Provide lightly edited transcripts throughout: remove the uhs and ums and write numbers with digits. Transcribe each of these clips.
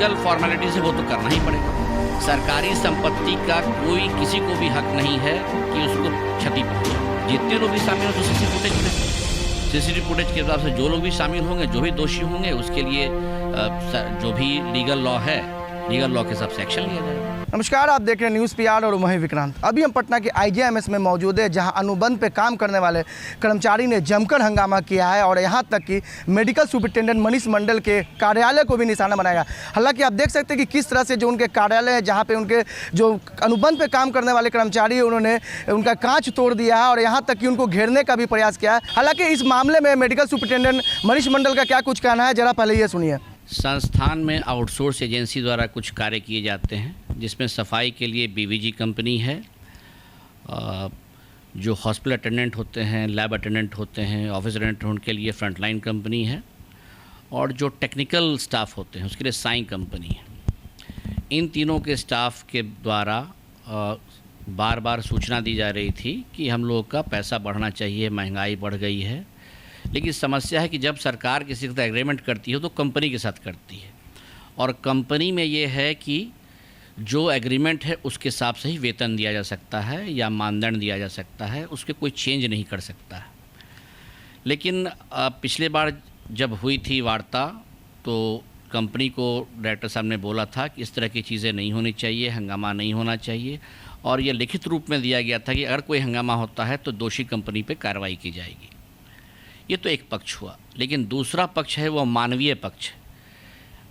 Legal formalities है वो तो करना ही पड़ेगा। सरकारी संपत्ति का कोई किसी को भी हक नहीं है कि उसको क्षति पहुंचे। जितने लोग भी शामिल हो तो सीसीटीवी फुटेज के हिसाब से जो लोग भी शामिल होंगे, जो भी दोषी होंगे, उसके लिए जो भी लीगल लॉ है, लीगल लॉ के हिसाब से एक्शन लिया जाएगा। नमस्कार, आप देख रहे हैं न्यूज़ पीआर और मैं विक्रांत। अभी हम पटना के आईजीएमएस में मौजूद है, जहां अनुबंध पे काम करने वाले कर्मचारी ने जमकर हंगामा किया है और यहां तक कि मेडिकल सुपरिटेंडेंट मनीष मंडल के कार्यालय को भी निशाना बनाया। हालांकि आप देख सकते हैं कि किस तरह से जो उनके कार्यालय है, जहां पे उनके जो अनुबंध पे काम करने वाले कर्मचारी है, उन्होंने उनका कांच तोड़ दिया है और यहाँ तक कि उनको घेरने का भी प्रयास किया है। हालाँकि इस मामले में मेडिकल सुपरिटेंडेंट मनीष मंडल का क्या कुछ कहना है, जरा पहले ये सुनिए। संस्थान में आउटसोर्स एजेंसी द्वारा कुछ कार्य किए जाते हैं, जिसमें सफाई के लिए बीवीजी कंपनी है, जो हॉस्पिटल अटेंडेंट होते हैं, लैब अटेंडेंट होते हैं, ऑफिस अटेंडेंट उनके लिए फ्रंटलाइन कंपनी है, और जो टेक्निकल स्टाफ होते हैं उसके लिए साई कंपनी है। इन तीनों के स्टाफ के द्वारा बार बार सूचना दी जा रही थी कि हम लोग का पैसा बढ़ना चाहिए, महंगाई बढ़ गई है। लेकिन समस्या है कि जब सरकार किसी के साथ एग्रीमेंट करती है तो कंपनी के साथ करती है, और कंपनी में ये है कि जो एग्रीमेंट है उसके हिसाब से ही वेतन दिया जा सकता है या मानदंड दिया जा सकता है, उसके कोई चेंज नहीं कर सकता है। लेकिन पिछले बार जब हुई थी वार्ता तो कंपनी को डायरेक्टर साहब ने बोला था कि इस तरह की चीज़ें नहीं होनी चाहिए, हंगामा नहीं होना चाहिए, और ये लिखित रूप में दिया गया था कि अगर कोई हंगामा होता है तो दोषी कंपनी पर कार्रवाई की जाएगी। ये तो एक पक्ष हुआ, लेकिन दूसरा पक्ष है वो मानवीय पक्ष।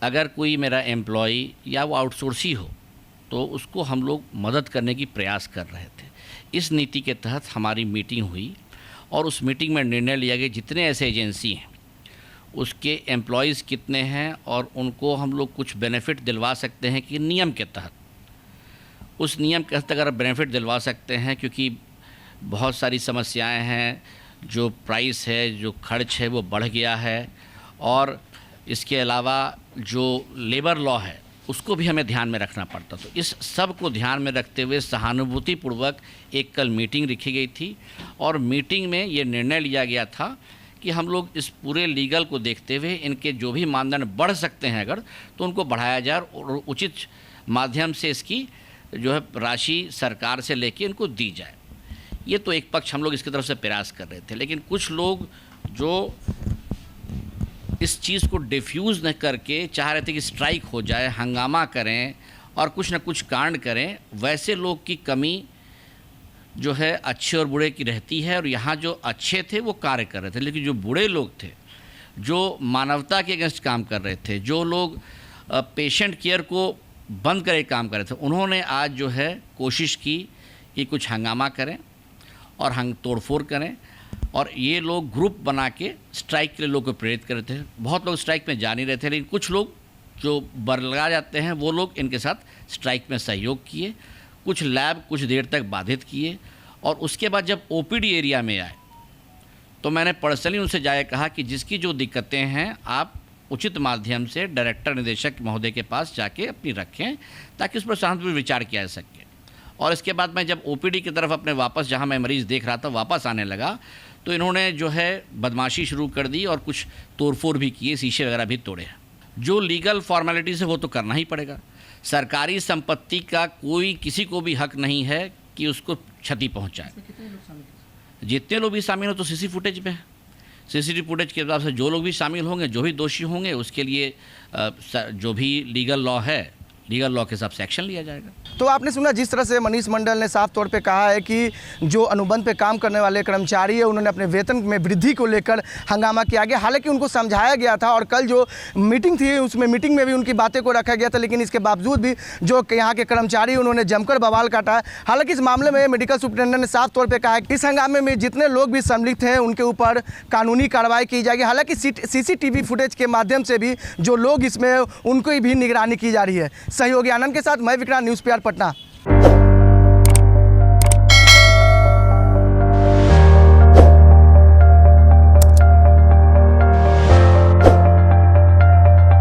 अगर कोई मेरा एम्प्लॉई या वो आउटसोर्सी हो तो उसको हम लोग मदद करने की प्रयास कर रहे थे। इस नीति के तहत हमारी मीटिंग हुई और उस मीटिंग में निर्णय लिया गया जितने ऐसे एजेंसी हैं उसके एम्प्लॉयज़ कितने हैं और उनको हम लोग कुछ बेनिफिट दिलवा सकते हैं कि नियम के तहत, उस नियम के तहत अगर बेनिफिट दिलवा सकते हैं, क्योंकि बहुत सारी समस्याएँ हैं, जो प्राइस है, जो खर्च है वो बढ़ गया है, और इसके अलावा जो लेबर लॉ है उसको भी हमें ध्यान में रखना पड़ता। तो इस सब को ध्यान में रखते हुए सहानुभूतिपूर्वक एक कल मीटिंग रखी गई थी, और मीटिंग में ये निर्णय लिया गया था कि हम लोग इस पूरे लीगल को देखते हुए इनके जो भी मानदंड बढ़ सकते हैं अगर, तो उनको बढ़ाया जाए और उचित माध्यम से इसकी जो है राशि सरकार से लेके इनको दी जाए। ये तो एक पक्ष हम लोग इसकी तरफ से प्रयास कर रहे थे, लेकिन कुछ लोग जो इस चीज़ को डिफ्यूज़ न करके चाह रहे थे कि स्ट्राइक हो जाए, हंगामा करें और कुछ न कुछ कांड करें, वैसे लोग की कमी जो है अच्छे और बुरे की रहती है। और यहाँ जो अच्छे थे वो कार्य कर रहे थे, लेकिन जो बुरे लोग थे, जो मानवता के अगेंस्ट काम कर रहे थे, जो लोग पेशेंट केयर को बंद करके काम कर रहे थे, उन्होंने आज जो है कोशिश की कि कुछ हंगामा करें और तोड़फोड़ करें, और ये लोग ग्रुप बना के स्ट्राइक के लिए लोग को प्रेरित कर रहे थे। बहुत लोग स्ट्राइक में जा नहीं रहे थे, लेकिन कुछ लोग जो बरला जाते हैं वो लोग इनके साथ स्ट्राइक में सहयोग किए। कुछ लैब कुछ देर तक बाधित किए, और उसके बाद जब ओपीडी एरिया में आए तो मैंने पर्सनली उनसे जाकर कहा कि जिसकी जो दिक्कतें हैं आप उचित माध्यम से डायरेक्टर निदेशक महोदय के पास जाके अपनी रखें, ताकि उस पर शांतिपूर्ण विचार किया जा सके। और इसके बाद मैं जब ओपीडी की तरफ अपने वापस, जहां मैं मरीज़ देख रहा था, वापस आने लगा, तो इन्होंने जो है बदमाशी शुरू कर दी और कुछ तोड़फोड़ भी किए, शीशे वगैरह भी तोड़े। जो लीगल फॉर्मेलिटीज़ है वो तो करना ही पड़ेगा। सरकारी संपत्ति का कोई किसी को भी हक नहीं है कि उसको क्षति पहुंचाए। जितने लोग भी शामिल हो तो सीसीटीवी फुटेज के हिसाब से जो लोग भी शामिल होंगे, जो भी दोषी होंगे, उसके लिए जो भी लीगल लॉ है, लीगल लॉ के हिसाब से एक्शन लिया जाएगा। तो आपने सुना जिस तरह से मनीष मंडल ने साफ तौर पे कहा है कि जो अनुबंध पे काम करने वाले कर्मचारी है उन्होंने अपने वेतन में वृद्धि को लेकर हंगामा किया गया। हालांकि उनको समझाया गया था और कल जो मीटिंग थी उसमें मीटिंग में भी उनकी बातें को रखा गया था, लेकिन इसके बावजूद भी जो यहाँ के कर्मचारी उन्होंने जमकर बवाल काटा है। हालांकि इस मामले में मेडिकल सुपरिटेंडेंट ने साफ तौर पर कहा है कि इस हंगामे में जितने लोग भी सम्मिलित हैं उनके ऊपर कानूनी कार्रवाई की जाएगी। हालांकि सीसीटीवी फुटेज के माध्यम से भी जो लोग इसमें उनको भी निगरानी की जा रही है। सहयोगी आनंद के साथ मैं विक्रांत, न्यूज़ पीआर पटना।